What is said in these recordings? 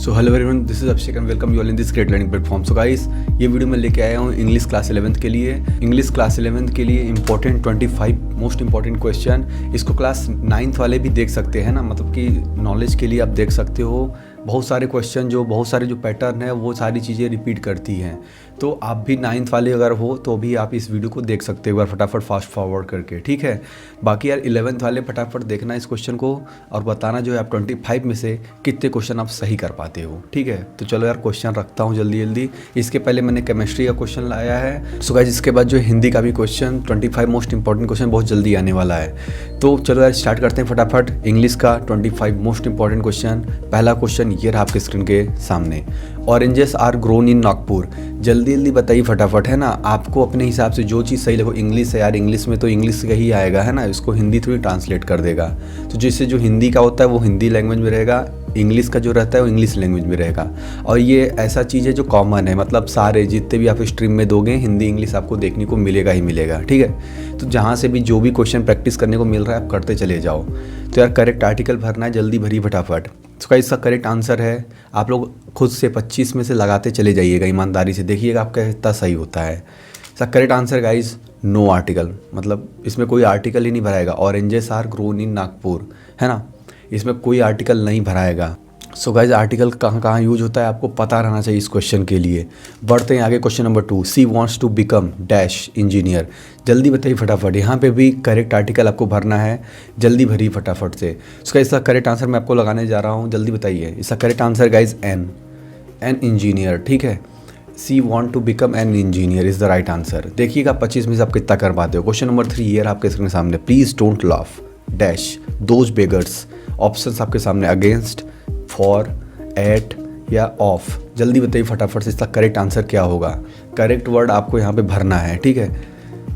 So hello everyone, this is Abhishek and welcome you all in this great learning platform. So guys, ये video मैं लेके आया हूँ English class 11th के लिए। इंग्लिश क्लास 11th के लिए इंपॉर्टेंट 25 मोस्ट इंपॉर्टेंट क्वेश्चन। इसको क्लास 9th वाले भी देख सकते हैं ना, मतलब कि नॉलेज के लिए आप देख सकते हो। बहुत सारे क्वेश्चन बहुत सारे जो पैटर्न है वो सारी चीज़ें रिपीट करती हैं। तो आप भी 9th वाले अगर हो तो भी आप इस वीडियो को देख सकते हो एक बार फटाफट फास्ट फॉरवर्ड करके, ठीक है। बाकी यार 11th वाले फटाफट देखना इस क्वेश्चन को और बताना जो है आप 25 में से कितने क्वेश्चन आप सही कर पाते हो, ठीक है। तो चलो यार क्वेश्चन रखता हूँ जल्दी जल्दी। इसके पहले मैंने केमिस्ट्री का क्वेश्चन लाया है। सो गाइस, इसके बाद जो हिंदी का भी क्वेश्चन 25 मोस्ट इंपॉर्टेंट क्वेश्चन बहुत जल्दी आने वाला है। तो चलो यार स्टार्ट करते हैं फटाफट। इंग्लिश का 25 मोस्ट इंपॉर्टेंट क्वेश्चन। पहला क्वेश्चन ये रहा आपके स्क्रीन के सामने। Oranges are grown in Nagpur. जल्दी जल्दी बताइए फटाफट, है ना। आपको अपने हिसाब से जो चीज़ सही लगो। इंग्लिश है यार, इंग्लिश में तो इंग्लिश का ही आएगा, है ना। इसको हिंदी थोड़ी ट्रांसलेट कर देगा। तो जैसे जो हिंदी का होता है वो हिंदी लैंग्वेज में रहेगा, इंग्लिश का जो रहता है वो इंग्लिश लैंग्वेज में रहेगा। और ये ऐसा चीज़ है जो कॉमन है, मतलब सारे जितने भी आप स्ट्रीम में दोगे हिंदी इंग्लिश आपको देखने को मिलेगा ही मिलेगा, ठीक है। तो जहाँ से भी जो भी क्वेश्चन प्रैक्टिस करने को मिल रहा है आप करते चले जाओ। तो यार करेक्ट आर्टिकल भरना है, जल्दी भरी फटाफट। तो इसका करेक्ट आंसर है, आप लोग खुद से 25 में से लगाते चले जाइएगा, ईमानदारी से देखिएगा आपका कितना सही होता है। इसका correct answer guys no article, मतलब इसमें कोई आर्टिकल ही नहीं भराएगा। Oranges are grown in Nagpur, है ना, इसमें कोई आर्टिकल नहीं भराएगा। सो गाइज आर्टिकल कहाँ कहाँ यूज होता है आपको पता रहना चाहिए इस क्वेश्चन के लिए। बढ़ते हैं आगे, question number 2। She wants to become dash engineer. जल्दी बताइए फटाफट, यहाँ पे भी करेक्ट आर्टिकल आपको भरना है, जल्दी भरिए फटाफट से। इसका करेक्ट आंसर मैं आपको लगाने जा रहा हूँ, जल्दी बताइए। इसका correct answer guys an engineer, ठीक है। She want to become an engineer is the right answer. देखिएगा 25 में से आप कितना कर पाते हो। क्वेश्चन नंबर 3 ये आपके स्क्रीन के सामने। Please don't laugh dash those beggars. Options आपके सामने, अगेंस्ट, फॉर, एट या ऑफ। जल्दी बताइए फटाफट से इसका करेक्ट आंसर क्या होगा। करेक्ट वर्ड आपको यहाँ पे भरना है, ठीक है।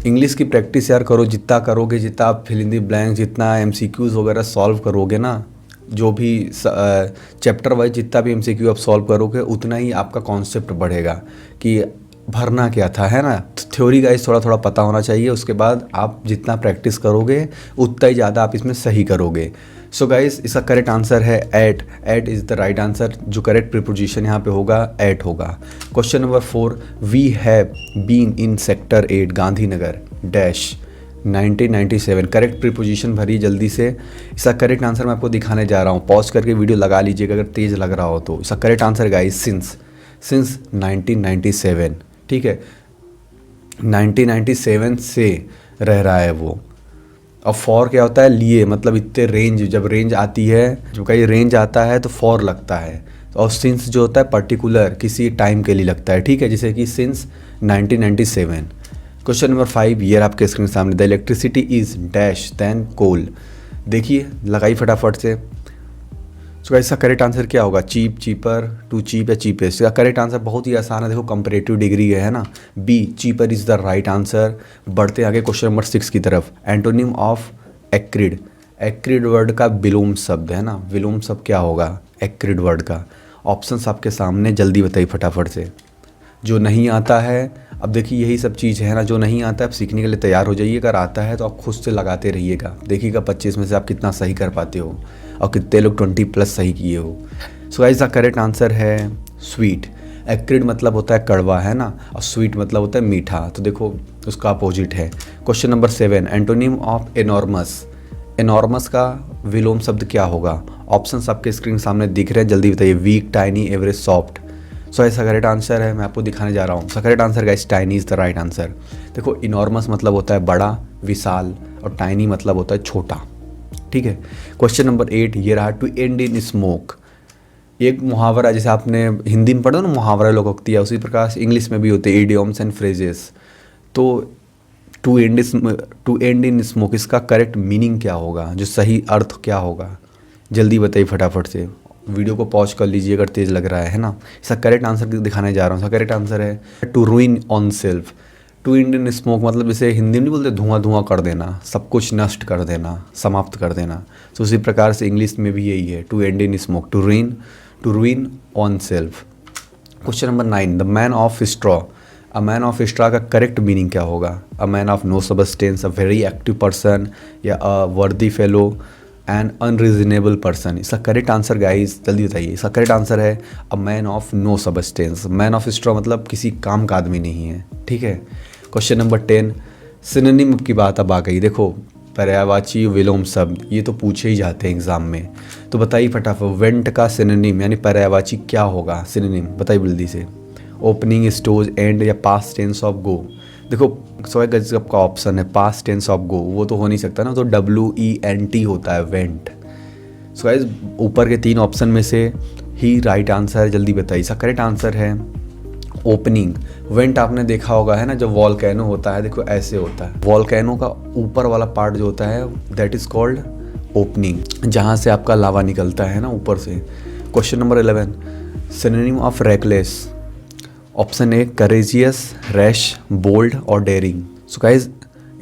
इंग्लिश की प्रैक्टिस यार करो, जितना करोगे, जितना आप फिल इन द ब्लैंक, जितना MCQs वगैरह सॉल्व करोगे ना, जो भी चैप्टर वाइज जितना भी MCQ आप सॉल्व करोगे उतना ही आपका कॉन्सेप्ट बढ़ेगा कि भरना क्या था, है ना। थ्योरी गाइस थोड़ा थोड़ा पता होना चाहिए, उसके बाद आप जितना प्रैक्टिस करोगे उतना ही ज़्यादा आप इसमें सही करोगे। सो गाइस इसका करेक्ट आंसर है at is the right answer. जो करेक्ट प्रीपोजिशन यहाँ पे होगा एट होगा। Question number 4। We have been in sector 8 Gandhinagar dash 1997। Correct preposition भरिए जल्दी से। इसका करेक्ट आंसर मैं आपको दिखाने जा रहा हूँ, पॉज करके वीडियो लगा लीजिएगा अगर तेज़ लग रहा हो तो। इसका करेक्ट आंसर गाइस सिंस 1997, ठीक है। 1997 से रह रहा है वो। और फॉर क्या होता है, लिए, मतलब इतने रेंज, जब रेंज आती है, जब कहीं रेंज आता है तो फॉर लगता है। और सिंस जो होता है पर्टिकुलर किसी टाइम के लिए लगता है, ठीक है, जैसे कि सिंस 1997। क्वेश्चन नंबर 5 ये आपके स्क्रीन सामने। The electricity is dash than coal. देखिए लगाई फटाफट से। तो इसका करेक्ट आंसर क्या होगा, चीप, चीपर, टू चीप या चीपेस्ट। इसका करेक्ट आंसर बहुत ही आसान है, देखो कंपैरेटिव डिग्री है ना। B cheaper is the right answer. बढ़ते आगे क्वेश्चन नंबर 6 की तरफ। Antonym of acrid. Acrid word का विलोम शब्द है ना, विलोम शब्द क्या होगा एक्रिड वर्ड का। ऑप्शंस आपके सामने, जल्दी बताइए फटाफट से। जो नहीं आता है, अब देखिए यही सब चीज़ है ना, जो नहीं आता है आप सीखने के लिए तैयार हो जाइए। अगर आता है तो आप खुद से लगाते रहिएगा, देखिएगा 25 में से आप कितना सही कर पाते हो और कितने लोग 20+ सही किए हो। So guys the correct answer है स्वीट। एक्रिड मतलब होता है कड़वा, है ना, और स्वीट मतलब होता है मीठा। तो देखो उसका अपोजिट है। Question number 7। Antonym of enormous. Enormous का विलोम शब्द क्या होगा। ऑप्शंस आपके स्क्रीन सामने दिख रहे हैं, जल्दी बताइए। Weak, tiny, average, soft. So ऐसा करेक्ट आंसर है, मैं आपको दिखाने जा रहा हूँ। So correct answer guys tiny is the right answer. देखो इनॉर्मस मतलब होता है बड़ा, विशाल, और टाइनी मतलब होता है छोटा, ठीक है। क्वेश्चन नंबर 8 ये रहा। To end in smoke. एक मुहावरा, जैसे आपने हिंदी में पढ़ा ना मुहावरा लोकोक्ति, है उसी प्रकार से इंग्लिश में भी होते हैं इडियम्स एंड फ्रेजेस। तो टू एंड इन स्मोक इसका करेक्ट मीनिंग क्या होगा, जो सही अर्थ क्या होगा, जल्दी बताइए फटाफट से। वीडियो को पॉज कर लीजिए अगर तेज़ लग रहा है ना। इसका करेक्ट आंसर दिखाने जा रहा हूँ। इसका करेक्ट आंसर है to ruin oneself. To end in smoke मतलब जैसे हिंदी में नहीं बोलते धुआं धुआं कर देना, सब कुछ नष्ट कर देना, समाप्त कर देना। तो उसी प्रकार से इंग्लिश में भी यही है, to end in smoke, to ruin oneself. Question number 9। The man of straw. A man of straw का करेक्ट मीनिंग क्या होगा। A man of no substance, a very active person, या a worthy fellow, an unreasonable person. इसका correct answer guys जल्दी बताइए, इसका correct answer है a man of no substance. Man of straw मतलब किसी काम का आदमी नहीं है, ठीक है। क्वेश्चन नंबर 10, सिनोनिम की बात अब आ गई। देखो पर्यायवाची विलोम शब्द ये तो पूछे ही जाते हैं एग्जाम में, तो बताइए फटाफट वेंट का सिनोनिम यानी पर्यायवाची क्या होगा, सिनोनिम बताइए जल्दी से। ओपनिंग, स्टोज, एंड या पास्ट टेंस ऑफ गो। देखो सॉरी गजब का ऑप्शन है पास्ट टेंस ऑफ गो, वो तो हो नहीं सकता ना, तो WENT होता है वेंट। सो गाइस ऊपर के 3 ऑप्शन में से ही राइट आंसर है, जल्दी बताइए। इसका करेक्ट आंसर है ओपनिंग। वेंट आपने देखा होगा है ना, जब वॉल्केनो होता है देखो ऐसे होता है, वॉल्केनो का ऊपर वाला पार्ट जो होता है दैट इज कॉल्ड ओपनिंग, जहाँ से आपका लावा निकलता है ना ऊपर से। Question number 11, synonym of reckless. Option A courageous, rash, bold और डेयरिंग। सो गाइस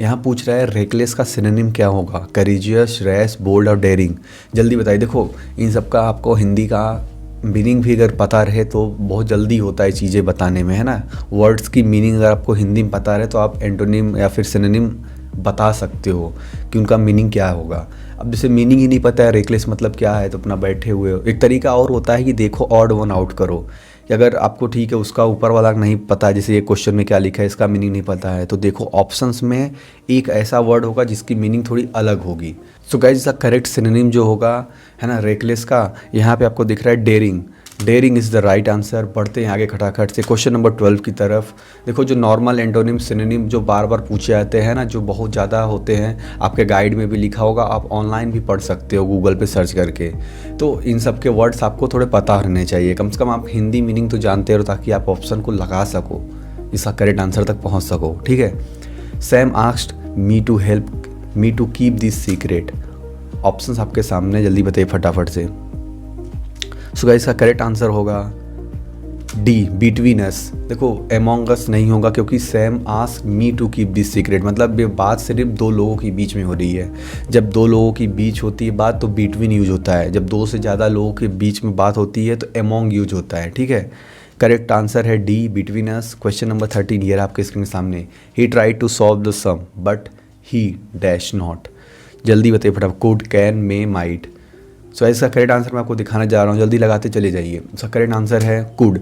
यहाँ पूछ रहा है रेकलेस का सिनोनिम क्या होगा, करेजियस, रैश, बोल्ड और डेयरिंग। जल्दी बताइए। देखो इन सब का आपको हिंदी का मीनिंग भी अगर पता रहे तो बहुत जल्दी होता है चीज़ें बताने में, है ना। वर्ड्स की मीनिंग अगर आपको हिंदी में पता रहे तो आप एंटोनिम या फिर सिनोनिम बता सकते हो कि उनका मीनिंग क्या होगा। अब जैसे मीनिंग ही नहीं पता है रेकलेस मतलब क्या है तो अपना बैठे हुए हो। एक तरीका और होता है कि देखो ऑड वन आउट करो, अगर आपको ठीक है उसका ऊपर वाला नहीं पता, जैसे ये क्वेश्चन में क्या लिखा है इसका मीनिंग नहीं पता है, तो देखो ऑप्शंस में एक ऐसा वर्ड होगा जिसकी मीनिंग थोड़ी अलग होगी। सो गाइस इसका करेक्ट सिनोनिम जो होगा है ना रेकलेस का, यहाँ पे आपको दिख रहा है daring. Daring is the right answer. बढ़ते हैं आगे खटाखट से क्वेश्चन नंबर 12 की तरफ। देखो जो नॉर्मल एंटोनिम सिनोनिम जो बार बार पूछे जाते हैं ना, जो बहुत ज़्यादा होते हैं, आपके गाइड में भी लिखा होगा, आप ऑनलाइन भी पढ़ सकते हो गूगल पे सर्च करके। तो इन सब के वर्ड्स आपको थोड़े पता रहने चाहिए, कम से कम आप हिंदी मीनिंग तो जानते हो ताकि आप ऑप्शन को लगा सको, इसका करेक्ट आंसर तक पहुँच सको, ठीक है। Sam asked me to help me to keep this secret. Options आपके सामने, जल्दी बताइए फटाफट से। सो गाइस इसका करेक्ट आंसर होगा डी, बिटवीन अस। देखो अमॉन्ग अस नहीं होगा क्योंकि Sam asked me to keep this secret, मतलब ये बात सिर्फ 2 लोगों के बीच में हो रही है। जब 2 लोगों की बीच होती है बात तो बिटवीन यूज होता है, जब 2 से ज़्यादा लोगों के बीच में बात होती है तो अमॉन्ग यूज होता है, ठीक है। करेक्ट आंसर है D, between us. Question number 13 ये आपके स्क्रीन के सामने। He try to solve the sum but he dash not. जल्दी बताइए फटाफट। Could, can, may, might. So इसका करेक्ट आंसर मैं आपको दिखाने जा रहा हूँ, जल्दी लगाते चले जाइए। इसका करेक्ट आंसर है कुड।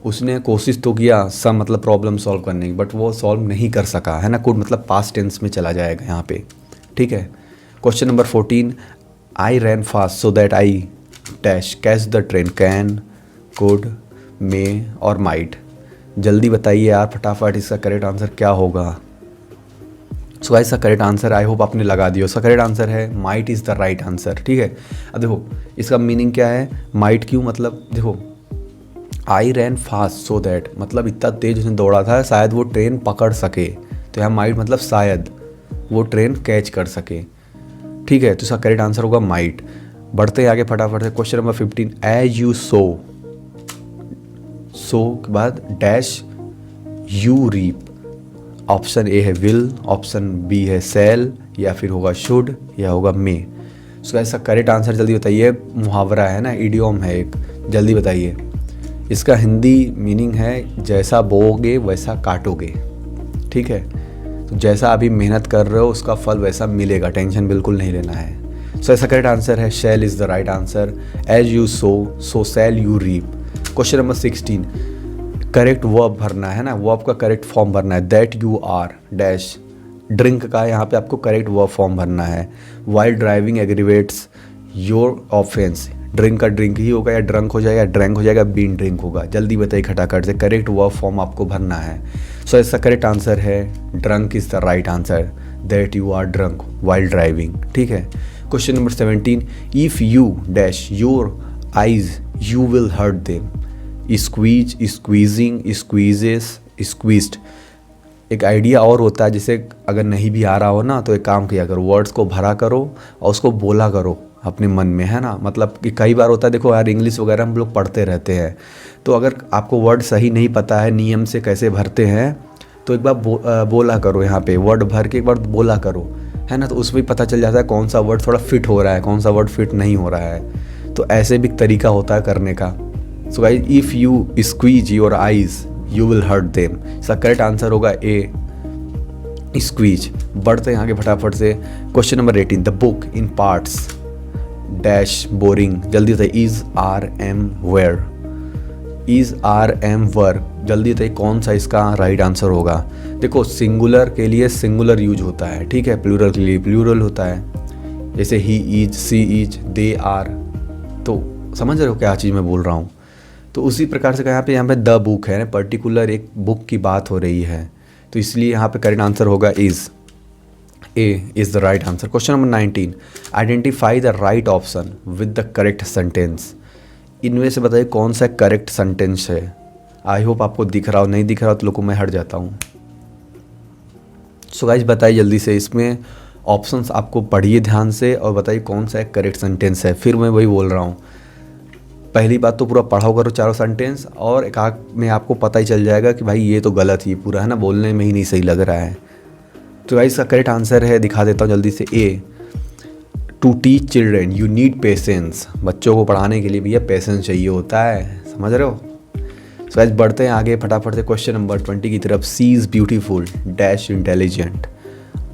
उसने कोशिश तो किया सम मतलब प्रॉब्लम सॉल्व करने की, बट वो सॉल्व नहीं कर सका, है ना। कुड मतलब पास्ट टेंस में चला जाएगा यहाँ पे, ठीक है। Question number 14, I ran fast so that I dash catch the train. Can, could, may और माइट। जल्दी बताइए यार फटाफट इसका करेक्ट आंसर क्या होगा। सो गाइस इसका करेक्ट आंसर आई होप आपने लगा दिया। इसका करेक्ट आंसर है might is the right answer, ठीक है। अब देखो इसका मीनिंग क्या है, माइट क्यों, मतलब देखो आई रैन फास्ट सो दैट मतलब इतना तेज उसने दौड़ा था शायद वो ट्रेन पकड़ सके, तो यहाँ माइट मतलब शायद वो ट्रेन कैच कर सके, ठीक है। तो इसका करेक्ट आंसर होगा माइट। बढ़ते हैं आगे फटाफट से। Question number 15, as you sow के बाद dash you reap. Option A है विल, ऑप्शन बी है सेल, या फिर होगा शुड, या होगा मे। सो ऐसा करेक्ट आंसर जल्दी बताइए। मुहावरा है ना, इडियम है एक, जल्दी बताइए। इसका हिंदी मीनिंग है जैसा बोओगे वैसा काटोगे, ठीक है। तो जैसा अभी मेहनत कर रहे हो उसका फल वैसा मिलेगा, टेंशन बिल्कुल नहीं लेना है। सो ऐसा करेक्ट आंसर है shall is the right answer. As you sow shall you reap. Question number 16, correct verb भरना है ना, वर्ब का करेक्ट फॉर्म भरना है। That you are dash drink का यहाँ पे आपको करेक्ट वर्ब फॉर्म भरना है। While driving aggravates your offence. Drink का ड्रिंक ही होगा या ड्रंक हो जाएगा, ड्रैंक हो जाएगा, बीन ड्रिंक होगा। जल्दी बताइए खटाखट से, करेक्ट वर्ब फॉर्म आपको भरना है। सो इसका करेक्ट आंसर है drunk is the right answer. That you are drunk while driving, ठीक है। Question number 17, if you dash your eyes you will hurt them. Squeeze, squeezing, squeezes, squeezed. एक idea और होता है, जैसे अगर नहीं भी आ रहा हो ना तो एक काम किया करो, वर्ड्स को भरा करो और उसको बोला करो अपने मन में, है ना। मतलब कि कई बार होता है, देखो यार इंग्लिश वगैरह हम लोग पढ़ते रहते हैं, तो अगर आपको वर्ड सही नहीं पता है नियम से कैसे भरते हैं तो एक बार बोला करो, यहाँ पे वर्ड भर के एक बार बोला करो, है ना। तो उसमें पता चल जाता है कौन सा वर्ड थोड़ा फिट हो रहा है, कौन सा वर्ड फिट नहीं हो रहा है। तो ऐसे भी तरीका होता है करने का। So guys if you squeeze your eyes you will hurt them. इसका करेक्ट आंसर होगा ए, स्क्वीज। बढ़ते हैं आगे फटाफट से। Question number 18, the book in parts dash boring, जल्दी बताइए। Is are am were, is are am were, जल्दी बताइए कौन सा इसका राइट आंसर होगा। देखो सिंगुलर के लिए सिंगुलर यूज होता है, ठीक है, प्लूरल के लिए प्लूरल होता है, जैसे he is, she is, they are. तो समझ रहे हो क्या चीज़ मैं बोल रहा हूँ। तो उसी प्रकार से यहाँ पे द बुक है, पर्टिकुलर एक बुक की बात हो रही है, तो इसलिए यहाँ पे करेक्ट आंसर होगा is. A is the right answer. Question number 19, identify the right option with the correct sentence. इनमें से बताइए कौन सा करेक्ट सेंटेंस है। आई होप आपको दिख रहा हो, नहीं दिख रहा हो तो लोगों मैं हट जाता हूँ। सो गाइस बताइए जल्दी से, इसमें ऑप्शंस आपको पढ़िए ध्यान से और बताइए कौन सा एक करेक्ट सेंटेंस है। फिर मैं वही बोल रहा हूँ, पहली बात तो पूरा पढ़ाओ करो चारों सेंटेंस, और एक आध में आपको पता ही चल जाएगा कि भाई ये तो गलत ही पूरा है ना, बोलने में ही नहीं सही लग रहा है। तो भाई इसका करेक्ट आंसर है, दिखा देता हूँ जल्दी से, A, to teach children you need patience. बच्चों को पढ़ाने के लिए भैया पेशेंस चाहिए होता है, समझ रहे हो। सो गाइस बढ़ते हैं आगे फटाफट से क्वेश्चन नंबर 20 की तरफ। She is beautiful dash intelligent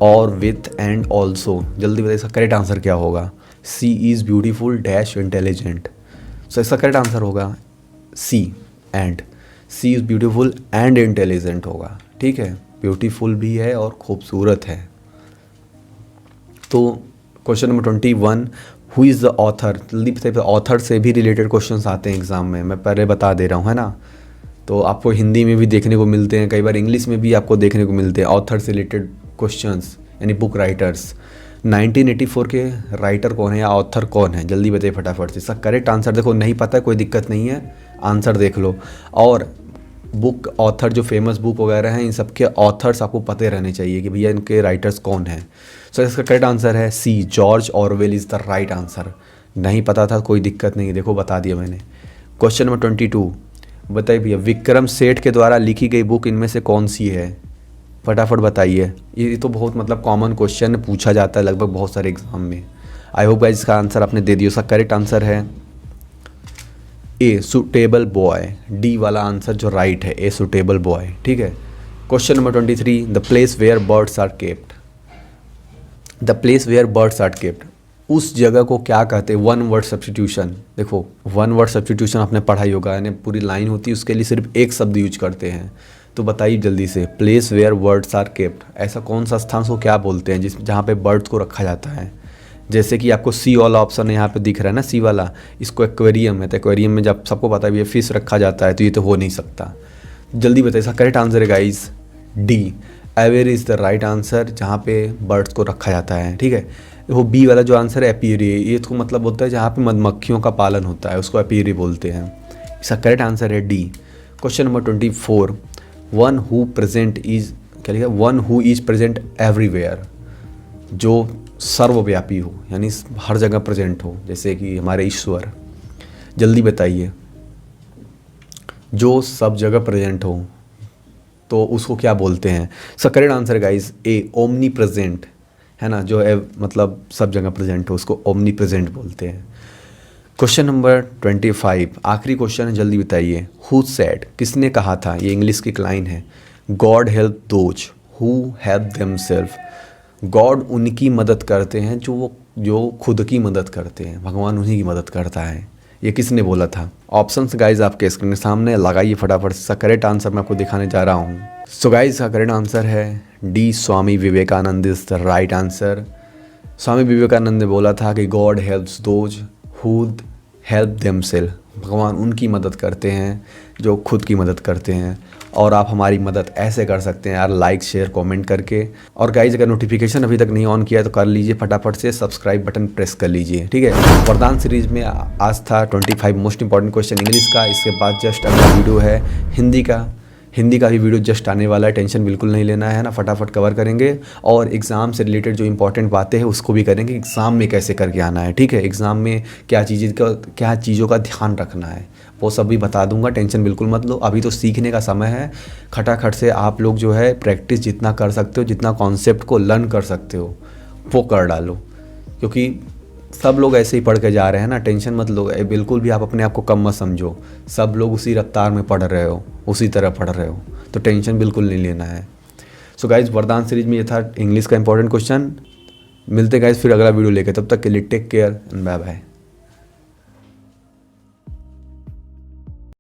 or with and also, जल्दी बताइए इसका करेक्ट आंसर क्या होगा। She is beautiful dash intelligent, so इसका करेक्ट आंसर होगा C and. She is beautiful and intelligent होगा, ठीक है, ब्यूटीफुल भी है और खूबसूरत है। तो question number 21, who is the author, जल्दी बताइए। ऑथर से भी रिलेटेड क्वेश्चंस आते हैं एग्जाम में, मैं पहले बता दे रहा हूँ, है ना। तो आपको हिंदी में भी देखने को मिलते हैं, कई बार इंग्लिश में भी आपको देखने को मिलते हैं ऑथर से रिलेटेड क्वेश्चंस, यानी बुक राइटर्स। 1984 के राइटर कौन है या ऑथर कौन है, जल्दी बताइए फटाफट से। इसका करेक्ट आंसर देखो, नहीं पता है कोई दिक्कत नहीं है, आंसर देख लो। और बुक ऑथर जो फेमस बुक वगैरह हैं, इन सब के ऑथर्स आपको पते रहने चाहिए कि भैया इनके राइटर्स कौन हैं। सो इसका करेक्ट आंसर है C, George Orwell is the right answer. नहीं पता था कोई दिक्कत नहीं, देखो बता दिया मैंने। क्वेश्चन नंबर 22, बताइए भैया विक्रम सेठ के द्वारा लिखी गई बुक इनमें से कौन सी है, फटाफट बताइए। ये तो बहुत मतलब कॉमन क्वेश्चन पूछा जाता है लगभग बहुत सारे एग्जाम में। आई होप गाइस इसका आंसर आपने दे दिया। उसका करेक्ट आंसर है ए, सुटेबल बॉय। डी वाला आंसर जो राइट है, ए सुटेबल बॉय, ठीक है। Question number 23, the place where birds are kept. The place where birds are kept, उस जगह को क्या कहते हैं। वन वर्ड सब्स्टिट्यूशन, देखो वन वर्ड सब्स्टिट्यूशन आपने पढ़ा ही होगा, यानी पूरी लाइन होती है उसके लिए सिर्फ एक शब्द यूज करते हैं। तो बताइए जल्दी से, place where birds are kept, ऐसा कौन सा स्थान को क्या बोलते हैं जहाँ पे बर्ड्स को रखा जाता है। जैसे कि आपको सी वाला ऑप्शन यहाँ पे दिख रहा है ना, सी वाला, इसको एक्वेरियम है, तो एक्वेरियम में जब सबको पता है ये फिश रखा जाता है, तो ये तो हो नहीं सकता। जल्दी बताइए इसका करेक्ट आंसर है guys D, aware is the right answer, जहाँ पे बर्ड्स को रखा जाता है, ठीक है। वो बी वाला जो आंसर है एपीरी, ये तो मतलब होता है जहाँ पे मधुमक्खियों का पालन होता है, उसको एपीरी बोलते हैं। इसका करेक्ट आंसर है D. Question number 24, one who present is, क्या लिखा, one who is present everywhere, जो सर्वव्यापी हो, यानी हर जगह प्रेजेंट हो, जैसे कि हमारे ईश्वर। जल्दी बताइए, जो सब जगह प्रेजेंट हो तो उसको क्या बोलते हैं। इसका करेक्ट आंसर गाइस ए, ओमनी प्रेजेंट, है ना, जो है मतलब सब जगह प्रेजेंट हो उसको ओमनी प्रेजेंट बोलते हैं। क्वेश्चन नंबर 25, आखिरी क्वेश्चन है, जल्दी बताइए। हु सेड, किसने कहा था, ये इंग्लिश की लाइन है। God help those who help themselves, God उनकी मदद करते हैं जो खुद की मदद करते हैं, भगवान उन्हीं की मदद करता है। ये किसने बोला था। ऑप्शंस गाइज आपके स्क्रीन के सामने लगाइए फटाफट से। करेक्ट आंसर मैं आपको दिखाने जा रहा हूँ। सो गाइज का करेक्ट आंसर है D, Swami Vivekananda is the right answer. Swami Vivekananda ने बोला था कि God helps those who help themselves, भगवान उनकी मदद करते हैं जो खुद की मदद करते हैं। और आप हमारी मदद ऐसे कर सकते हैं यार, लाइक शेयर कमेंट करके। और गाइज अगर नोटिफिकेशन अभी तक नहीं ऑन किया है तो कर लीजिए, फटाफट से सब्सक्राइब बटन प्रेस कर लीजिए, ठीक है। वरदान सीरीज में आज था 25 मोस्ट इंपॉर्टेंट क्वेश्चन इंग्लिश का। इसके बाद जस्ट अगला वीडियो है हिंदी का भी वीडियो जस्ट आने वाला है, टेंशन बिल्कुल नहीं लेना है ना, फटाफट कवर करेंगे। और एग्ज़ाम से रिलेटेड जो इंपॉर्टेंट बातें हैं उसको भी करेंगे, एग्ज़ाम में कैसे करके आना है, ठीक है। एग्ज़ाम में क्या चीज़ों का ध्यान रखना है वो सब भी बता दूंगा, टेंशन बिल्कुल मत लो। अभी तो सीखने का समय है, खटाखट से आप लोग जो है प्रैक्टिस जितना कर सकते हो, जितना कॉन्सेप्ट को लर्न कर सकते हो वो कर डालो, क्योंकि सब लोग ऐसे ही पढ़ के जा रहे हैं ना, टेंशन मत लो बिल्कुल भी। आप अपने आप को कम मत समझो, सब लोग उसी रफ्तार में पढ़ रहे हो, उसी तरह पढ़ रहे हो, तो टेंशन बिल्कुल नहीं लेना है। सो गाइज वरदान सीरीज में ये था इंग्लिश का इंपॉर्टेंट क्वेश्चन। मिलते गाइस फिर अगला वीडियो लेके, तब तक के लिए take care and bye bye.